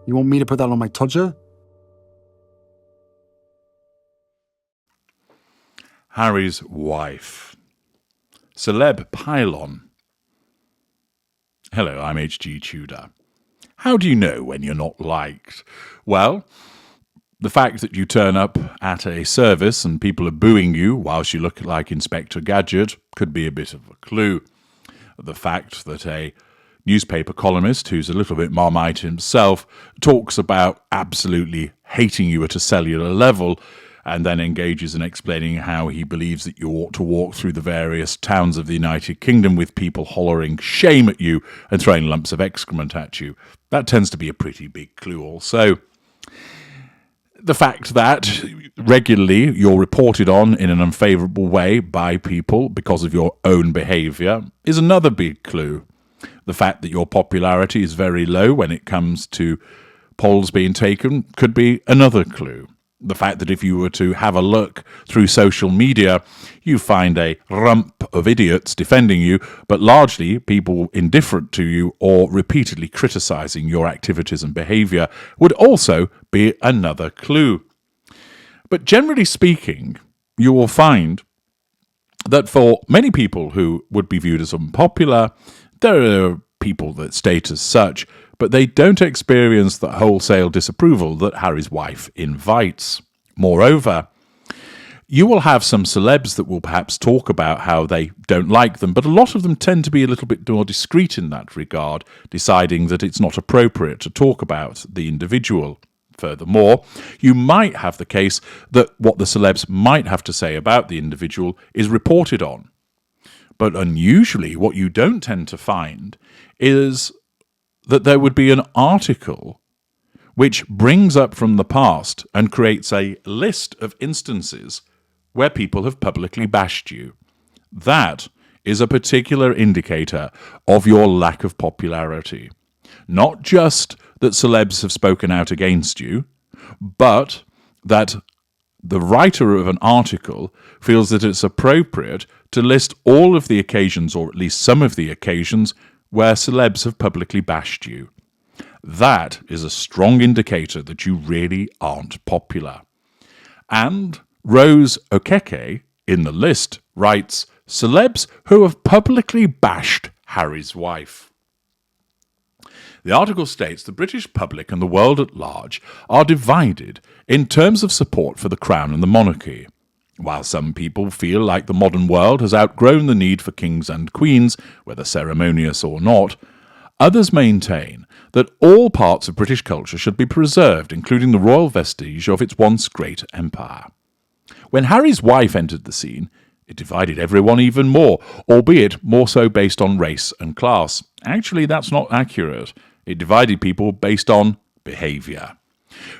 You want me to put that on my tudger? Harry's wife. Celeb pylon. Hello, I'm H.G. Tudor. How do you know when you're not liked? Well, the fact that you turn up at a service and people are booing you whilst you look like Inspector Gadget could be a bit of a clue. The fact that a newspaper columnist who's a little bit Marmite himself talks about absolutely hating you at a cellular level and then engages in explaining how he believes that you ought to walk through the various towns of the United Kingdom with people hollering shame at you and throwing lumps of excrement at you. That tends to be a pretty big clue also. The fact that regularly you're reported on in an unfavourable way by people because of your own behaviour is another big clue. The fact that your popularity is very low when it comes to polls being taken could be another clue. The fact that if you were to have a look through social media, you find a rump of idiots defending you, but largely people indifferent to you or repeatedly criticising your activities and behaviour would also be another clue. But generally speaking, you will find that for many people who would be viewed as unpopular, there are people that state as such, but they don't experience the wholesale disapproval that Harry's wife invites. Moreover, you will have some celebs that will perhaps talk about how they don't like them, but a lot of them tend to be a little bit more discreet in that regard, deciding that it's not appropriate to talk about the individual. Furthermore, you might have the case that what the celebs might have to say about the individual is reported on. But unusually, what you don't tend to find is that there would be an article which brings up from the past and creates a list of instances where people have publicly bashed you. That is a particular indicator of your lack of popularity. Not just that celebs have spoken out against you, but that the writer of an article feels that it's appropriate to list all of the occasions, or at least some of the occasions, where celebs have publicly bashed you. That is a strong indicator that you really aren't popular. And Rose Okeke, in the list, writes, celebs who have publicly bashed Harry's wife. The article states the British public and the world at large are divided in terms of support for the Crown and the monarchy. While some people feel like the modern world has outgrown the need for kings and queens, whether ceremonious or not, others maintain that all parts of British culture should be preserved, including the royal vestige of its once great empire. When Harry's wife entered the scene, it divided everyone even more, albeit more so based on race and class. Actually, that's not accurate. It divided people based on behaviour.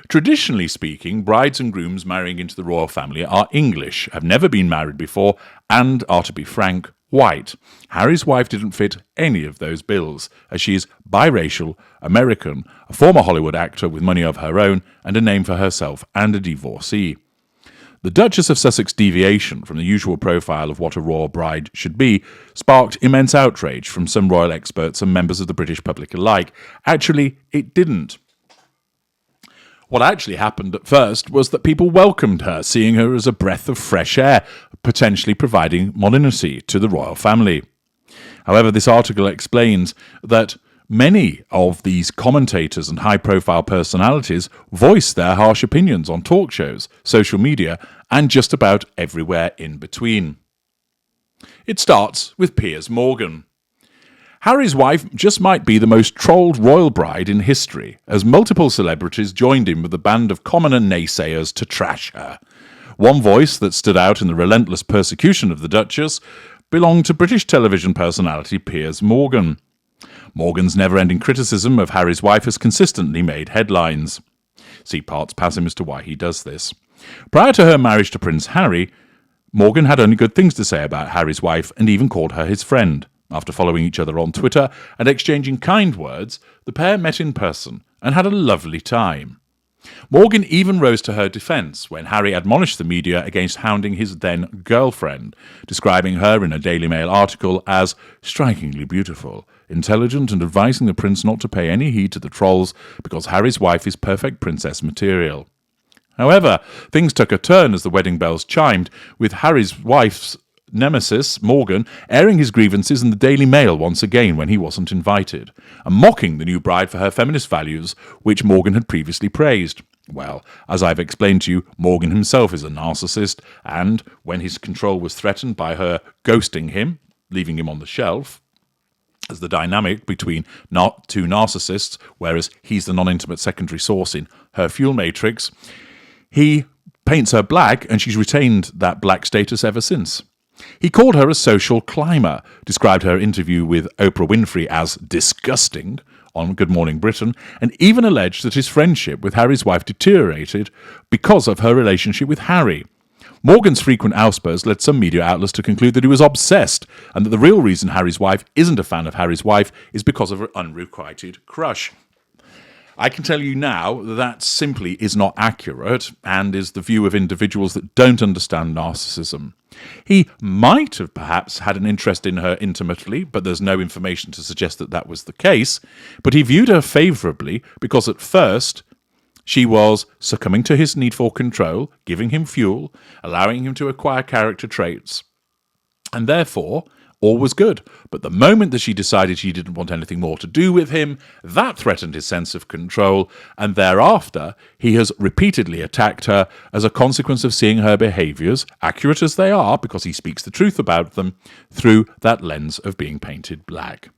Traditionally speaking, brides and grooms marrying into the royal family are English, have never been married before, and are, to be frank, white. Harry's wife didn't fit any of those bills, as she is biracial, American, a former Hollywood actor with money of her own, and a name for herself, and a divorcee. The Duchess of Sussex deviation from the usual profile of what a royal bride should be sparked immense outrage from some royal experts and members of the British public alike. Actually, it didn't. What actually happened at first was that people welcomed her, seeing her as a breath of fresh air, potentially providing modernity to the royal family. However, this article explains that many of these commentators and high-profile personalities voice their harsh opinions on talk shows, social media, and just about everywhere in between. It starts with Piers Morgan. Harry's wife just might be the most trolled royal bride in history, as multiple celebrities joined in with a band of commoner naysayers to trash her. One voice that stood out in the relentless persecution of the Duchess belonged to British television personality Piers Morgan. Morgan's never-ending criticism of Harry's wife has consistently made headlines. See parts passing as to why he does this. Prior to her marriage to Prince Harry, Morgan had only good things to say about Harry's wife and even called her his friend. After following each other on Twitter and exchanging kind words, the pair met in person and had a lovely time. Morgan even rose to her defence when Harry admonished the media against hounding his then girlfriend, describing her in a Daily Mail article as strikingly beautiful, intelligent, and advising the prince not to pay any heed to the trolls because Harry's wife is perfect princess material. However, things took a turn as the wedding bells chimed, with Harry's wife's nemesis, Morgan, airing his grievances in the Daily Mail once again when he wasn't invited, and mocking the new bride for her feminist values, which Morgan had previously praised. Well, as I've explained to you, Morgan himself is a narcissist, and when his control was threatened by her ghosting him, leaving him on the shelf, as the dynamic between two narcissists, whereas he's the non-intimate secondary source in her fuel matrix, he paints her black, and she's retained that black status ever since. He called her a social climber, described her interview with Oprah Winfrey as disgusting on Good Morning Britain, and even alleged that his friendship with Harry's wife deteriorated because of her relationship with Harry. Morgan's frequent outbursts led some media outlets to conclude that he was obsessed, and that the real reason Harry's wife isn't a fan of Harry's wife is because of her unrequited crush. I can tell you now that simply is not accurate and is the view of individuals that don't understand narcissism. He might have perhaps had an interest in her intimately, but there's no information to suggest that that was the case. But he viewed her favourably because at first she was succumbing to his need for control, giving him fuel, allowing him to acquire character traits, and therefore all was good. But the moment that she decided she didn't want anything more to do with him, that threatened his sense of control, and thereafter he has repeatedly attacked her as a consequence of seeing her behaviours, accurate as they are because he speaks the truth about them, through that lens of being painted black.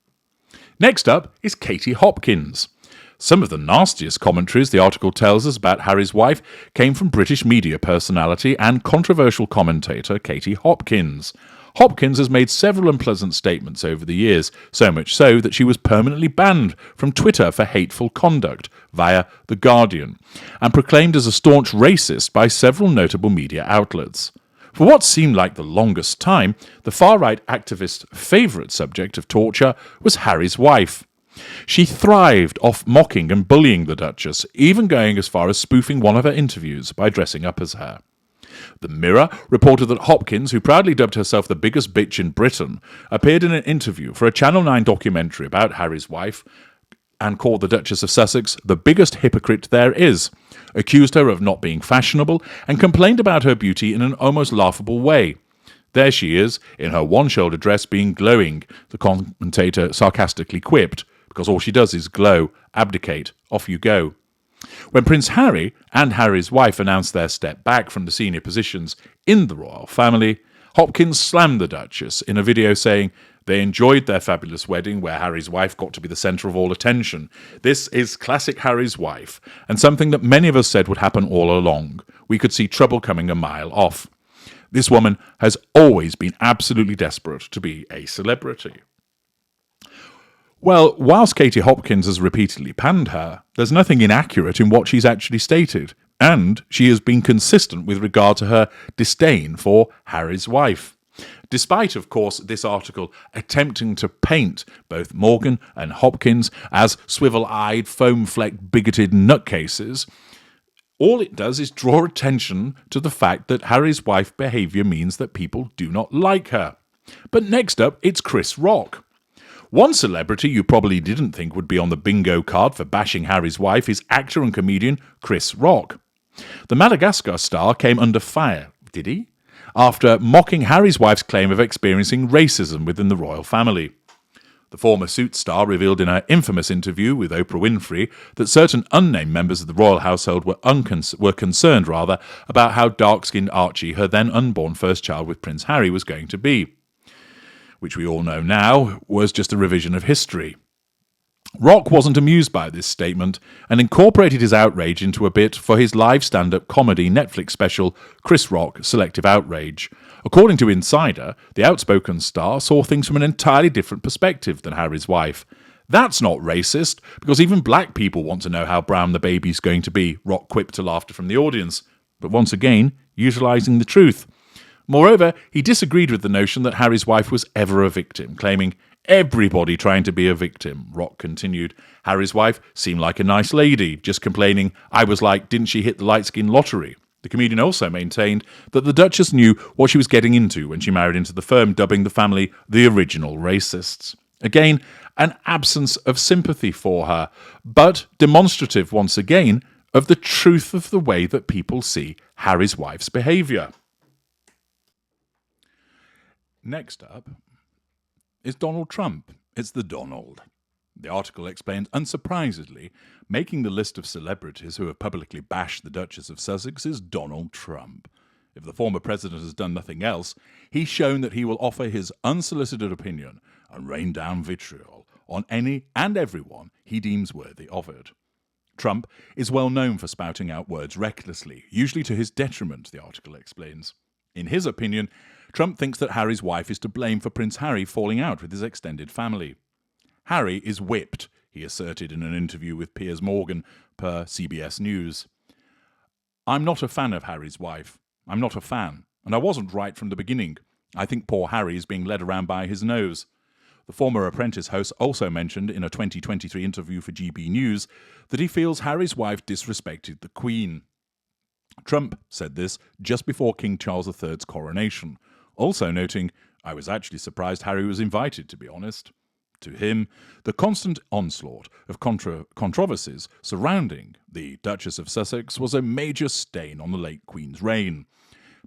Next up is Katie Hopkins. Some of the nastiest commentaries the article tells us about Harry's wife came from British media personality and controversial commentator Katie Hopkins. Hopkins has made several unpleasant statements over the years, so much so that she was permanently banned from Twitter for hateful conduct via The Guardian, and proclaimed as a staunch racist by several notable media outlets. For what seemed like the longest time, the far-right activist's favourite subject of torture was Harry's wife. She thrived off mocking and bullying the Duchess, even going as far as spoofing one of her interviews by dressing up as her. The Mirror reported that Hopkins, who proudly dubbed herself the biggest bitch in Britain, appeared in an interview for a Channel 9 documentary about Harry's wife and called the Duchess of Sussex the biggest hypocrite there is, accused her of not being fashionable, and complained about her beauty in an almost laughable way. There she is, in her one-shoulder dress being glowing, the commentator sarcastically quipped, because all she does is glow, abdicate, off you go. When Prince Harry and Harry's wife announced their step back from the senior positions in the royal family, Hopkins slammed the Duchess in a video saying they enjoyed their fabulous wedding where Harry's wife got to be the centre of all attention. This is classic Harry's wife, and something that many of us said would happen all along. We could see trouble coming a mile off. This woman has always been absolutely desperate to be a celebrity. Well, whilst Katie Hopkins has repeatedly panned her, there's nothing inaccurate in what she's actually stated, and she has been consistent with regard to her disdain for Harry's wife. Despite, of course, this article attempting to paint both Morgan and Hopkins as swivel-eyed, foam-flecked, bigoted nutcases, all it does is draw attention to the fact that Harry's wife's behaviour means that people do not like her. But next up, it's Chris Rock. One celebrity you probably didn't think would be on the bingo card for bashing Harry's wife is actor and comedian Chris Rock. The Madagascar star came under fire, did he? After mocking Harry's wife's claim of experiencing racism within the royal family. The former Suits star revealed in her infamous interview with Oprah Winfrey that certain unnamed members of the royal household were concerned about how dark-skinned Archie, her then unborn first child with Prince Harry, was going to be, which we all know now was just a revision of history. Rock wasn't amused by this statement and incorporated his outrage into a bit for his live stand-up comedy Netflix special, Chris Rock: Selective Outrage. According to Insider, the outspoken star saw things from an entirely different perspective than Harry's wife. That's not racist, because even black people want to know how brown the baby's going to be, Rock quipped to laughter from the audience. But once again, utilising the truth. Moreover, he disagreed with the notion that Harry's wife was ever a victim, claiming Everybody trying to be a victim, Rock continued. Harry's wife seemed like a nice lady, just complaining. I was like, didn't she hit the light-skin lottery? The comedian also maintained that the Duchess knew what she was getting into when she married into the firm, dubbing the family the original racists. Again, an absence of sympathy for her, but demonstrative once again of the truth of the way that people see Harry's wife's behaviour. Next up is Donald Trump. It's the Donald. The article explains, unsurprisingly, making the list of celebrities who have publicly bashed the Duchess of Sussex is Donald Trump. If the former president has done nothing else, he's shown that he will offer his unsolicited opinion and rain down vitriol on any and everyone he deems worthy of it. Trump is well known for spouting out words recklessly, usually to his detriment, the article explains. In his opinion, Trump thinks that Harry's wife is to blame for Prince Harry falling out with his extended family. Harry is whipped, he asserted in an interview with Piers Morgan per CBS News. I'm not a fan of Harry's wife. I'm not a fan. And I wasn't right from the beginning. I think poor Harry is being led around by his nose. The former Apprentice host also mentioned in a 2023 interview for GB News that he feels Harry's wife disrespected the Queen. Trump said this just before King Charles III's coronation, also noting, I was actually surprised Harry was invited, to be honest. To him, the constant onslaught of controversies surrounding the Duchess of Sussex was a major stain on the late Queen's reign.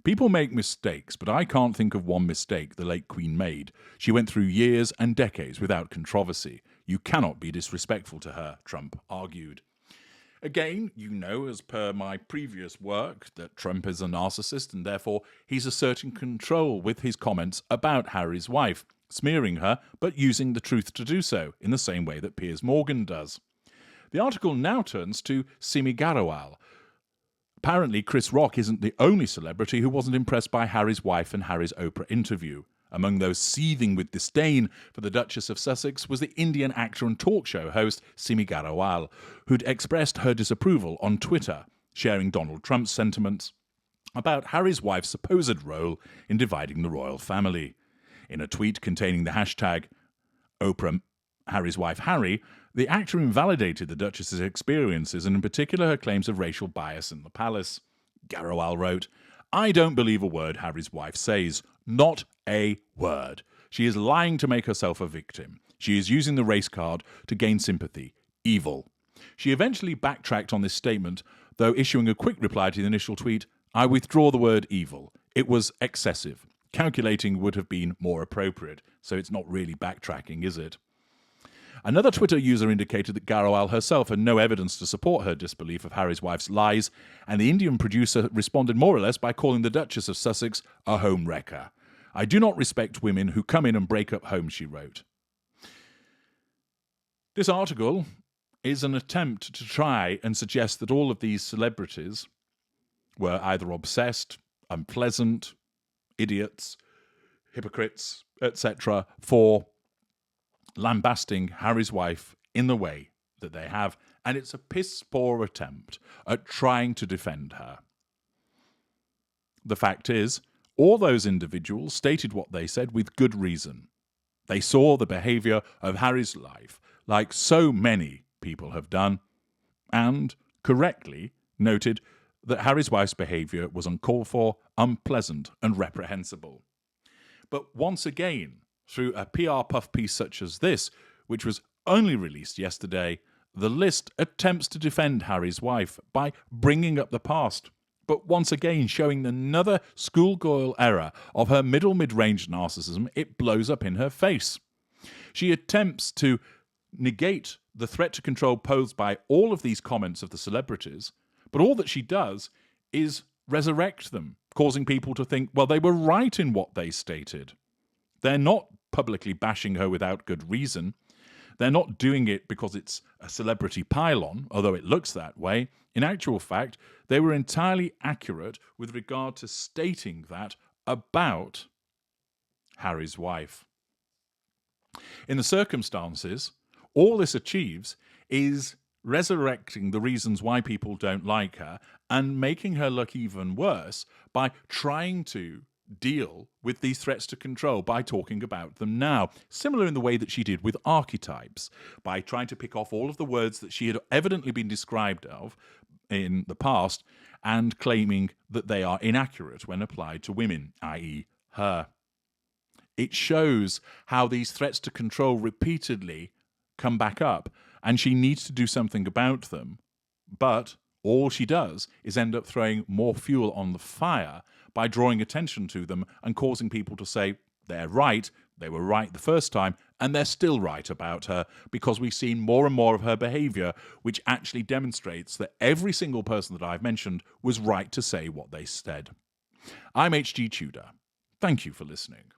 People make mistakes, but I can't think of one mistake the late Queen made. She went through years and decades without controversy. You cannot be disrespectful to her, Trump argued. Again, you know, as per my previous work, that Trump is a narcissist and therefore he's asserting control with his comments about Harry's wife, smearing her, but using the truth to do so, in the same way that Piers Morgan does. The article now turns to Simi Garowal. Apparently, Chris Rock isn't the only celebrity who wasn't impressed by Harry's wife and Harry's Oprah interview. Among those seething with disdain for the Duchess of Sussex was the Indian actor and talk show host Simi Garowal, who'd expressed her disapproval on Twitter, sharing Donald Trump's sentiments about Harry's wife's supposed role in dividing the royal family. In a tweet containing the hashtag Oprah Harry's wife Harry, the actor invalidated the Duchess's experiences and in particular her claims of racial bias in the palace. Garowal wrote, I don't believe a word Harry's wife says. Not a word. She is lying to make herself a victim. She is using the race card to gain sympathy. Evil. She eventually backtracked on this statement, though issuing a quick reply to the initial tweet, I withdraw the word evil. It was excessive. Calculating would have been more appropriate, so it's not really backtracking, is it? Another Twitter user indicated that Garowal herself had no evidence to support her disbelief of Harry's wife's lies, and the Indian producer responded more or less by calling the Duchess of Sussex a home wrecker. I do not respect women who come in and break up homes, she wrote. This article is an attempt to try and suggest that all of these celebrities were either obsessed, unpleasant, idiots, hypocrites, etc., for lambasting Harry's wife in the way that they have, and it's a piss-poor attempt at trying to defend her. The fact is, all those individuals stated what they said with good reason. They saw the behaviour of Harry's life, like so many people have done, and correctly noted that Harry's wife's behaviour was uncalled for, unpleasant, and reprehensible. But once again, through a PR puff piece such as this, which was only released yesterday, the list attempts to defend Harry's wife by bringing up the past, but once again showing another schoolgirl error of her mid-range narcissism. It blows up in her face. She attempts to negate the threat to control posed by all of these comments of the celebrities, but all that she does is resurrect them, causing people to think, well, they were right in what they stated. They're not publicly bashing her without good reason. They're not doing it because it's a celebrity pylon, although it looks that way. In actual fact, they were entirely accurate with regard to stating that about Harry's wife. In the circumstances, all this achieves is resurrecting the reasons why people don't like her and making her look even worse by trying to deal with these threats to control by talking about them now. Similar in the way that she did with archetypes, by trying to pick off all of the words that she had evidently been described of in the past and claiming that they are inaccurate when applied to women, i.e. her. It shows how these threats to control repeatedly come back up, and she needs to do something about them. But all she does is end up throwing more fuel on the fire by drawing attention to them and causing people to say they're right, they were right the first time, and they're still right about her, because we've seen more and more of her behaviour, which actually demonstrates that every single person that I've mentioned was right to say what they said. I'm H.G. Tudor. Thank you for listening.